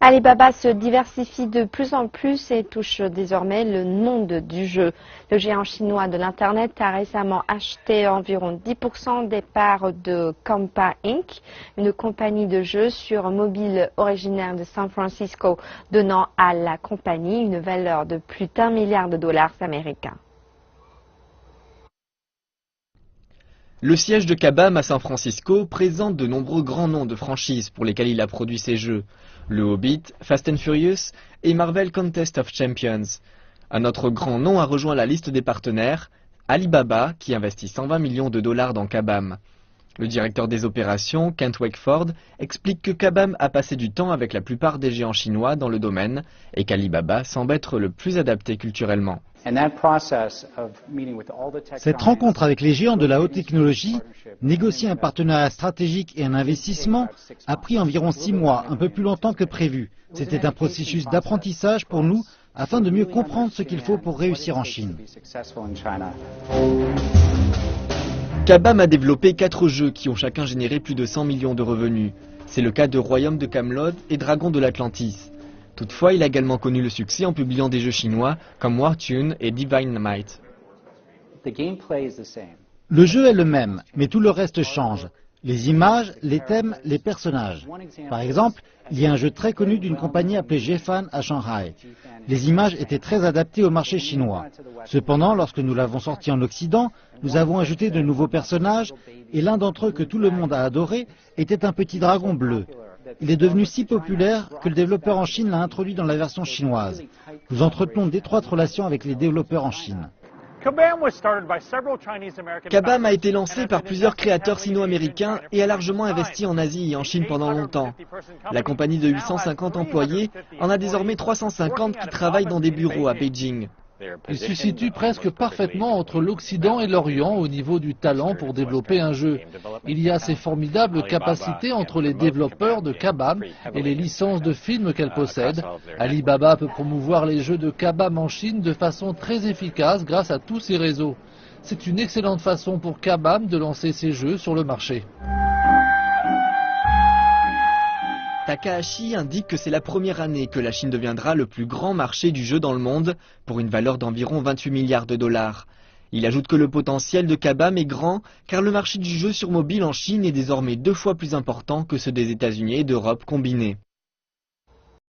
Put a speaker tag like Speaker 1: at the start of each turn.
Speaker 1: Alibaba se diversifie de plus en plus et touche désormais le monde du jeu. Le géant chinois de l'Internet a récemment acheté environ 10% des parts de Compa Inc., une compagnie de jeux sur mobile originaire de San Francisco, donnant à la compagnie une valeur de plus d'1 milliard de dollars américains.
Speaker 2: Le siège de Kabam à San Francisco présente de nombreux grands noms de franchises pour lesquels il a produit ses jeux. Le Hobbit, Fast and Furious et Marvel Contest of Champions. Un autre grand nom a rejoint la liste des partenaires, Alibaba, qui investit 120 millions de dollars dans Kabam. Le directeur des opérations, Kent Wakeford, explique que Kabam a passé du temps avec la plupart des géants chinois dans le domaine et qu'Alibaba semble être le plus adapté culturellement.
Speaker 3: Cette rencontre avec les géants de la haute technologie, négocier un partenariat stratégique et un investissement, a pris environ 6 mois, un peu plus longtemps que prévu. C'était un processus d'apprentissage pour nous, afin de mieux comprendre ce qu'il faut pour réussir en Chine.
Speaker 2: Kabam a développé 4 jeux qui ont chacun généré plus de 100 millions de revenus. C'est le cas de Royaume de Camelot et Dragon de l'Atlantis. Toutefois, il a également connu le succès en publiant des jeux chinois comme War Tune et Divine Might.
Speaker 3: Le jeu est le même, mais tout le reste change. Les images, les thèmes, les personnages. Par exemple, il y a un jeu très connu d'une compagnie appelée Gefan à Shanghai. Les images étaient très adaptées au marché chinois. Cependant, lorsque nous l'avons sorti en Occident, nous avons ajouté de nouveaux personnages et l'un d'entre eux que tout le monde a adoré était un petit dragon bleu. Il est devenu si populaire que le développeur en Chine l'a introduit dans la version chinoise. Nous entretenons d'étroites relations avec les développeurs en Chine.
Speaker 2: Kabam a été lancé par plusieurs créateurs sino-américains et a largement investi en Asie et en Chine pendant longtemps. La compagnie de 850 employés en a désormais 350 qui travaillent dans des bureaux à Beijing.
Speaker 4: Il se situe presque parfaitement entre l'Occident et l'Orient au niveau du talent pour développer un jeu. Il y a ces formidables capacités entre les développeurs de Kabam et les licences de films qu'elle possède. Alibaba peut promouvoir les jeux de Kabam en Chine de façon très efficace grâce à tous ces réseaux. C'est une excellente façon pour Kabam de lancer ses jeux sur le marché.
Speaker 2: Takahashi indique que c'est la première année que la Chine deviendra le plus grand marché du jeu dans le monde, pour une valeur d'environ 28 milliards de dollars. Il ajoute que le potentiel de Kabam est grand, car le marché du jeu sur mobile en Chine est désormais 2 fois plus important que ceux des États-Unis et d'Europe combinés.